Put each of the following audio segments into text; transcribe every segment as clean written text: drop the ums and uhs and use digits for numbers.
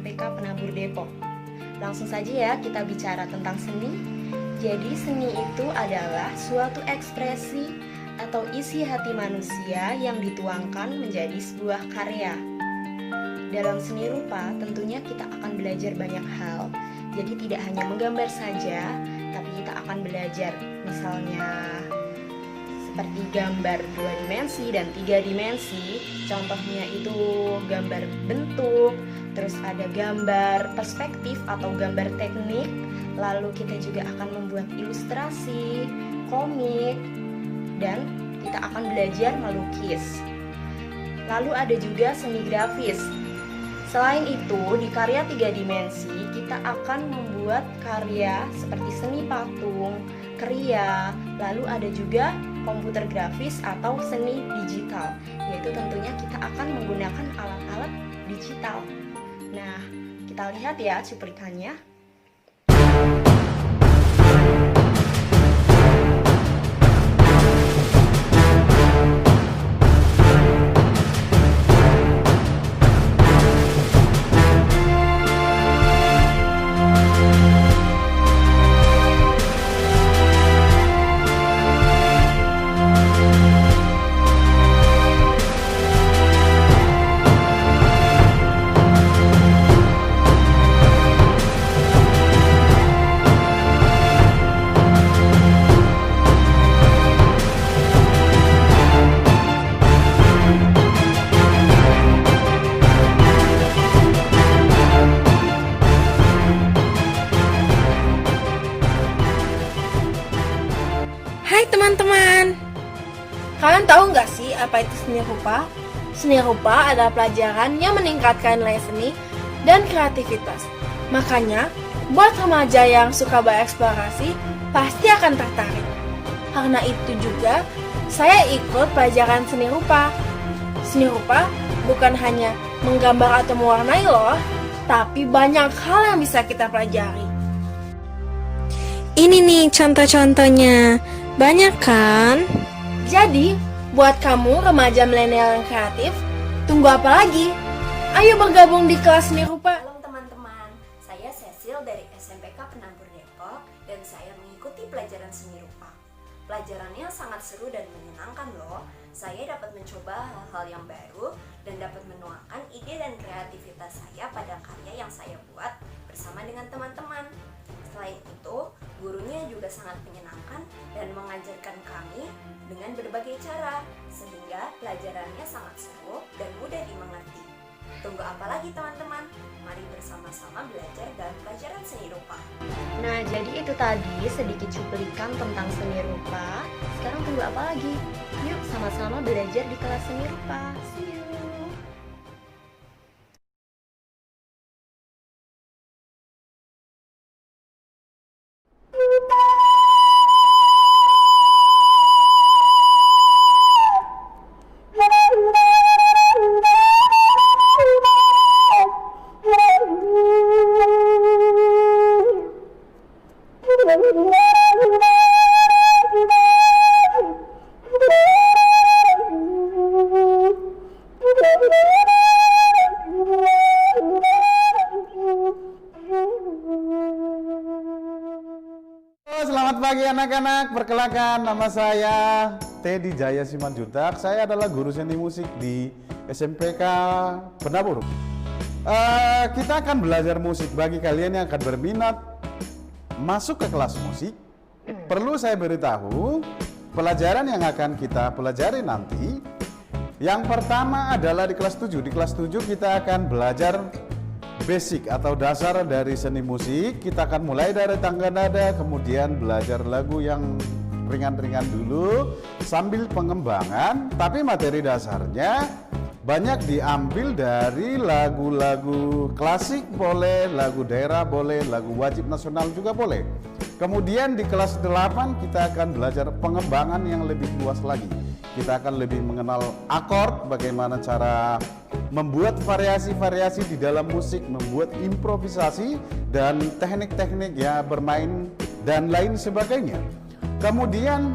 SMPK Penabur Depok. Langsung saja ya kita bicara tentang seni. Jadi seni itu adalah suatu ekspresi atau isi hati manusia yang dituangkan menjadi sebuah karya. Dalam seni rupa tentunya kita akan belajar banyak hal. Jadi tidak hanya menggambar saja, tapi kita akan belajar misalnya seperti gambar 2 dimensi dan 3 dimensi. Contohnya itu gambar bentuk, terus ada gambar perspektif atau gambar teknik. Lalu kita juga akan membuat ilustrasi, komik, dan kita akan belajar melukis. Lalu ada juga seni grafis. Selain itu, di karya 3 dimensi kita akan membuat karya seperti seni patung, kriya, lalu ada juga komputer grafis atau seni digital, yaitu tentunya kita akan menggunakan alat-alat digital. Nah, kita lihat ya cuplikannya. Hai teman-teman, kalian tahu nggak sih apa itu seni rupa? Seni rupa adalah pelajaran yang meningkatkan nilai seni dan kreativitas. Makanya, buat remaja yang suka bereksplorasi, pasti akan tertarik. Karena itu juga, saya ikut pelajaran seni rupa. Seni rupa bukan hanya menggambar atau mewarnai loh, tapi banyak hal yang bisa kita pelajari. Ini nih contoh-contohnya. Banyak kan? Jadi, buat kamu remaja milenial yang kreatif, tunggu apa lagi? Ayo bergabung di kelas seni rupa. Halo teman-teman, saya Cecil dari SMPK Penabur Depok dan saya mengikuti pelajaran seni rupa. Pelajarannya sangat seru dan menyenangkan loh. Saya dapat mencoba hal-hal yang baru dan dapat menuangkan ide dan kreativitas saya pada karya yang saya buat bersama dengan teman-teman. Selain itu, gurunya juga sangat menyenangkan dan mengajarkan kami dengan berbagai cara, sehingga pelajarannya sangat seru dan mudah dimengerti. Tunggu apa lagi teman-teman? Mari bersama-sama belajar dalam pelajaran seni rupa. Nah, jadi itu tadi sedikit cuplikan tentang seni rupa. Sekarang tunggu apa lagi? Yuk sama-sama belajar di kelas seni rupa. See you. Selamat pagi anak-anak, perkenalkan nama saya Teddy Jaya Simanjuntak. Saya adalah guru seni musik di SMPK Penabur. Kita akan belajar musik. Bagi kalian yang akan berminat masuk ke kelas musik, perlu saya beritahu pelajaran yang akan kita pelajari nanti. Yang pertama adalah di kelas 7. Di kelas 7 kita akan belajar basic atau dasar dari seni musik. Kita akan mulai dari tangga nada, kemudian belajar lagu yang ringan-ringan dulu sambil pengembangan, tapi materi dasarnya banyak diambil dari lagu-lagu klasik boleh, lagu daerah boleh, lagu wajib nasional juga boleh. Kemudian di kelas 8 kita akan belajar pengembangan yang lebih luas lagi. Kita akan lebih mengenal akord, bagaimana cara membuat variasi-variasi di dalam musik, membuat improvisasi dan teknik-teknik ya bermain dan lain sebagainya. Kemudian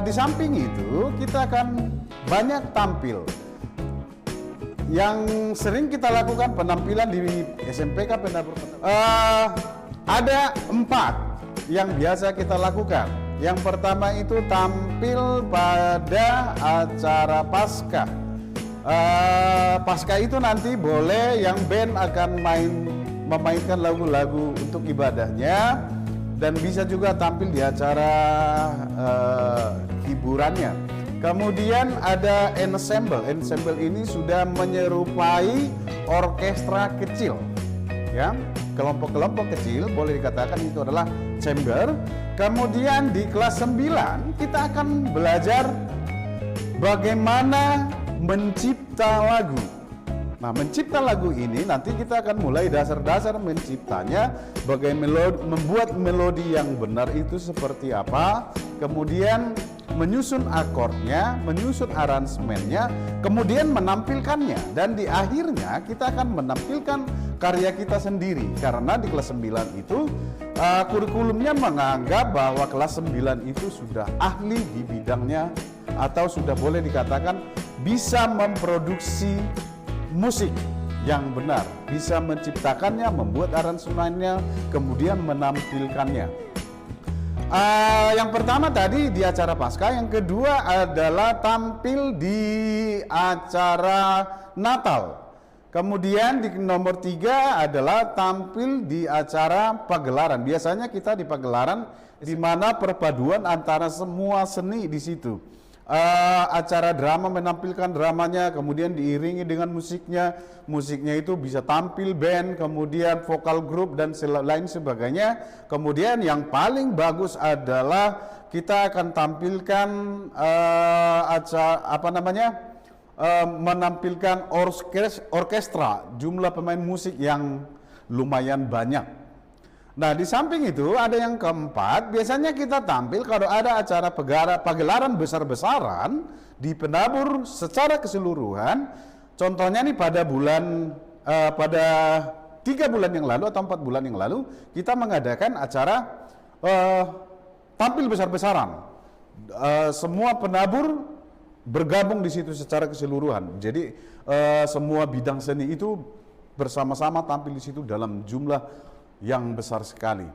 di samping itu kita akan banyak tampil yang sering kita lakukan penampilan di SMPK Pendabur. Ada 4 yang biasa kita lakukan. Yang pertama itu tampil pada acara Paskah. Paskah itu nanti boleh yang band akan memainkan lagu-lagu untuk ibadahnya, dan bisa juga tampil di acara hiburannya. Kemudian ada ensemble. Ensemble ini sudah menyerupai orkestra kecil, ya, kelompok-kelompok kecil, boleh dikatakan itu adalah chamber. Kemudian di kelas 9 kita akan belajar bagaimana mencipta lagu. Nah, mencipta lagu ini nanti kita akan mulai dasar-dasar menciptanya, bagaimana membuat melodi yang benar itu seperti apa, kemudian menyusun akordnya, menyusun aransemennya, kemudian menampilkannya, dan di akhirnya kita akan menampilkan karya kita sendiri. Karena di kelas 9 itu kurikulumnya menganggap bahwa kelas 9 itu sudah ahli di bidangnya, atau sudah boleh dikatakan bisa memproduksi musik yang benar, bisa menciptakannya, membuat aransemennya, kemudian menampilkannya. Yang pertama tadi di acara Paskah, yang kedua adalah tampil di acara Natal. Kemudian di nomor 3 adalah tampil di acara pagelaran. Biasanya kita di pagelaran di mana perpaduan antara semua seni di situ. Acara drama menampilkan dramanya, kemudian diiringi dengan musiknya. Musiknya itu bisa tampil band, kemudian vokal grup dan lain sebagainya. Kemudian yang paling bagus adalah kita akan tampilkan menampilkan orkestra, jumlah pemain musik yang lumayan banyak. Nah, di samping itu ada yang keempat, biasanya kita tampil kalau ada acara pagelaran besar-besaran di Pendabur secara keseluruhan. Contohnya nih pada 3 bulan yang lalu atau 4 bulan yang lalu kita mengadakan acara tampil besar-besaran. Semua Pendabur bergabung di situ secara keseluruhan. Jadi semua bidang seni itu bersama-sama tampil di situ dalam jumlah yang besar sekali.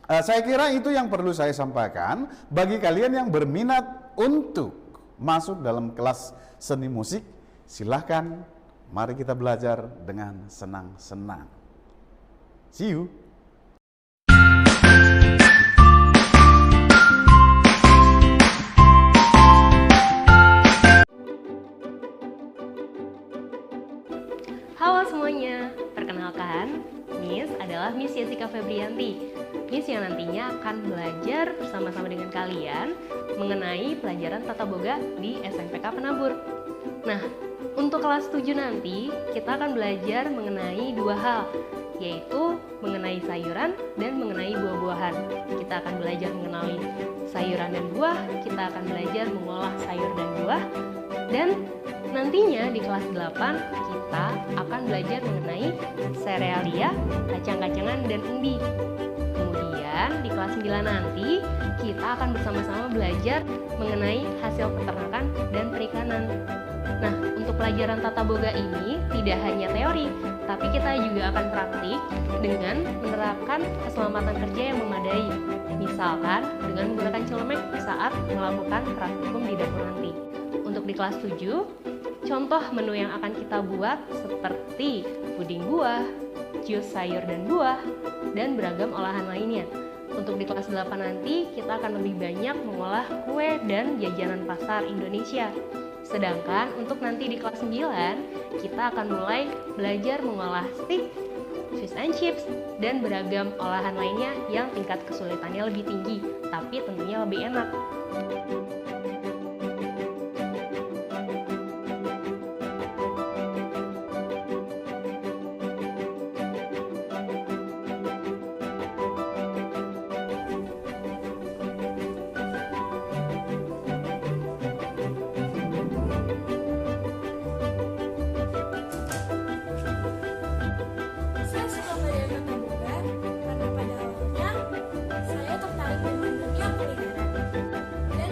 Saya kira itu yang perlu saya sampaikan bagi kalian yang berminat untuk masuk dalam kelas seni musik. Silahkan, mari kita belajar dengan senang-senang. See you. Halo semuanya, perkenalkan, Miss adalah Miss Jessica Febrianti. Miss yang nantinya akan belajar bersama-sama dengan kalian mengenai pelajaran tata boga di SMPK Penabur. Nah, untuk kelas 7 nanti kita akan belajar mengenai 2 hal, yaitu mengenai sayuran dan mengenai buah-buahan. Kita akan belajar mengenai sayuran dan buah, kita akan belajar mengolah sayur dan buah, dan nantinya di kelas 8 kita akan belajar mengenai serealia, kacang-kacangan, dan umbi. Kemudian di kelas 9 nanti kita akan bersama-sama belajar mengenai hasil peternakan dan perikanan. Nah, untuk pelajaran tata boga ini tidak hanya teori, tapi kita juga akan praktik dengan menerapkan keselamatan kerja yang memadai. Misalkan dengan menggunakan celemek saat melakukan praktikum di dapur nanti. Untuk di kelas 7, contoh menu yang akan kita buat seperti puding buah, jus sayur dan buah, dan beragam olahan lainnya. Untuk di kelas 8 nanti kita akan lebih banyak mengolah kue dan jajanan pasar Indonesia. Sedangkan untuk nanti di kelas 9 kita akan mulai belajar mengolah steak, fish and chips, dan beragam olahan lainnya yang tingkat kesulitannya lebih tinggi, tapi tentunya lebih enak. Saya suka belajar tata boga karena pada awalnya saya tertarik dengan dunia kulineran. Dan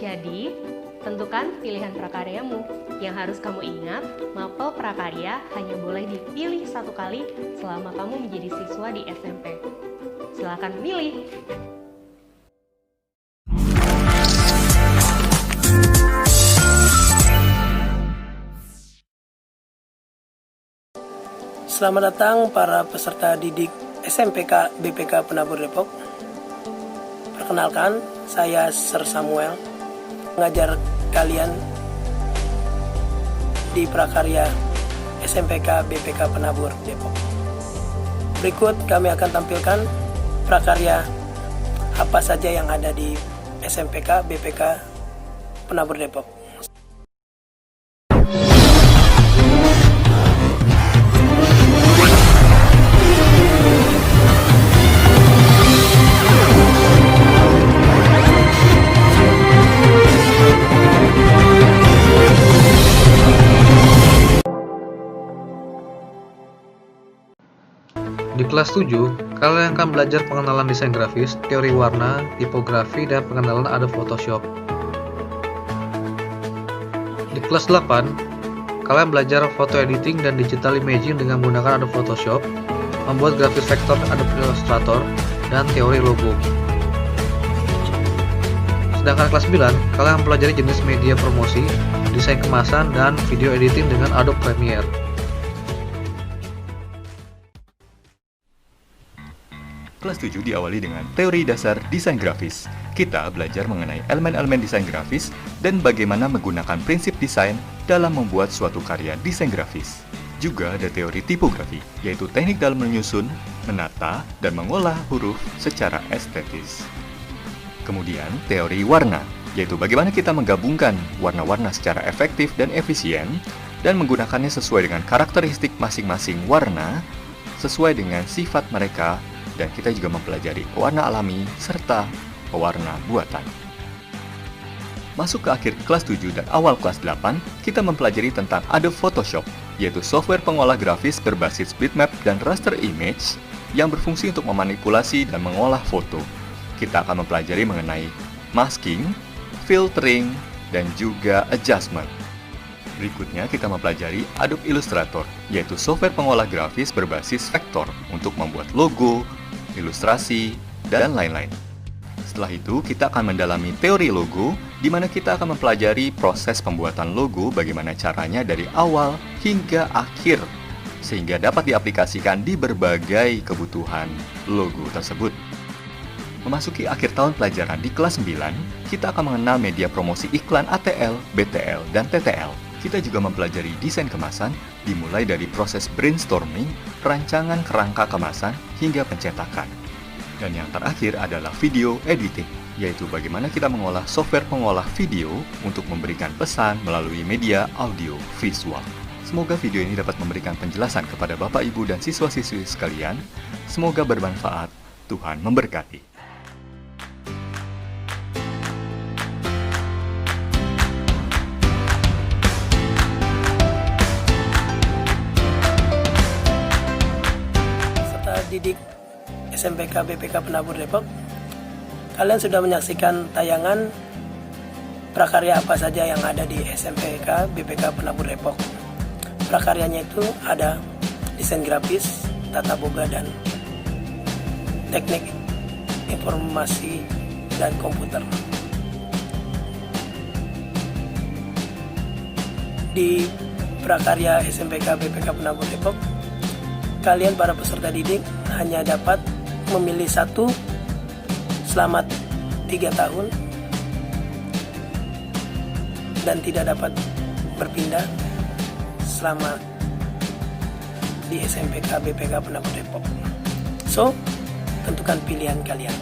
Jadi, tentukan pilihan prakaryamu. Yang harus kamu ingat, mapel prakarya hanya boleh dipilih satu kali selama kamu menjadi siswa di SMP. Silakan memilih. Selamat datang para peserta didik SMPK BPK Penabur Depok. Perkenalkan, saya Sir Samuel, mengajar kalian di prakarya SMPK BPK Penabur Depok. Berikut kami akan tampilkan prakarya apa saja yang ada di SMPK BPK Penabur Depok. Di kelas 7, kalian akan belajar pengenalan desain grafis, teori warna, tipografi, dan pengenalan Adobe Photoshop. Di kelas 8, kalian belajar foto editing dan digital imaging dengan menggunakan Adobe Photoshop, membuat grafis vektor Adobe Illustrator, dan teori logo. Sedangkan kelas 9, kalian mempelajari jenis media promosi, desain kemasan, dan video editing dengan Adobe Premiere. Kelas 7 diawali dengan teori dasar desain grafis. Kita belajar mengenai elemen-elemen desain grafis dan bagaimana menggunakan prinsip desain dalam membuat suatu karya desain grafis. Juga ada teori tipografi, yaitu teknik dalam menyusun, menata, dan mengolah huruf secara estetis. Kemudian teori warna, yaitu bagaimana kita menggabungkan warna-warna secara efektif dan efisien dan menggunakannya sesuai dengan karakteristik masing-masing warna, sesuai dengan sifat mereka. Dan kita juga mempelajari pewarna alami serta pewarna buatan. Masuk ke akhir kelas 7 dan awal kelas 8, kita mempelajari tentang Adobe Photoshop, yaitu software pengolah grafis berbasis bitmap dan raster image yang berfungsi untuk memanipulasi dan mengolah foto. Kita akan mempelajari mengenai masking, filtering, dan juga adjustment. Berikutnya kita mempelajari Adobe Illustrator, yaitu software pengolah grafis berbasis vektor untuk membuat logo, ilustrasi, dan lain-lain. Setelah itu, kita akan mendalami teori logo, di mana kita akan mempelajari proses pembuatan logo, bagaimana caranya dari awal hingga akhir, sehingga dapat diaplikasikan di berbagai kebutuhan logo tersebut. Memasuki akhir tahun pelajaran di kelas 9, kita akan mengenal media promosi iklan ATL, BTL, dan TTL. Kita juga mempelajari desain kemasan, dimulai dari proses brainstorming, rancangan kerangka kemasan, hingga pencetakan. Dan yang terakhir adalah video editing, yaitu bagaimana kita mengolah software pengolah video untuk memberikan pesan melalui media audio visual. Semoga video ini dapat memberikan penjelasan kepada Bapak, Ibu, dan siswa-siswi sekalian. Semoga bermanfaat. Tuhan memberkati. Didik SMPK BPK Penabur Depok, kalian sudah menyaksikan tayangan prakarya apa saja yang ada di SMPK BPK Penabur Depok. Prakaryanya itu ada desain grafis, tata boga, dan teknik informasi dan komputer. Di prakarya SMPK BPK Penabur Depok, kalian para peserta didik hanya dapat memilih satu selama 3 tahun dan tidak dapat berpindah selama di SMPK BPK Penabur Depok. So, tentukan pilihan kalian.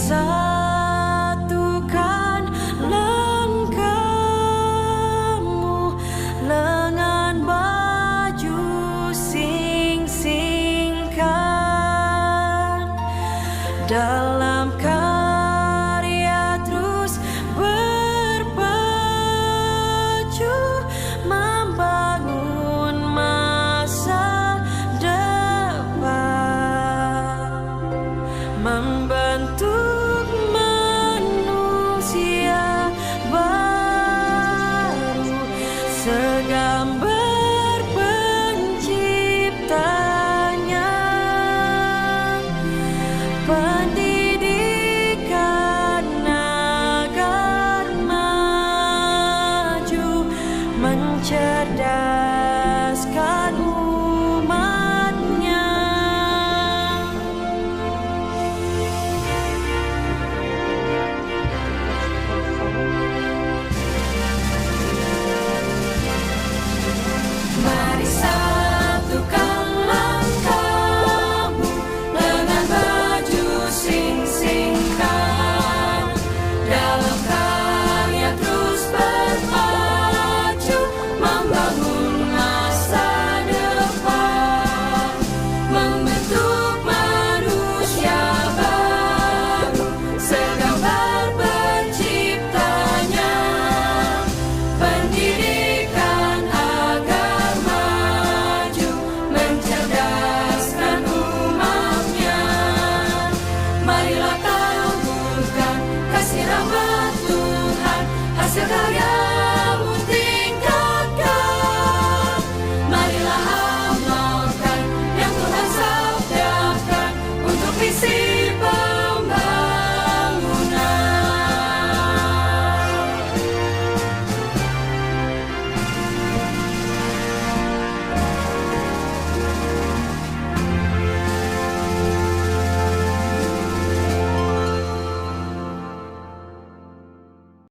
satukan langkahmu lengan baju sing-singkan dalam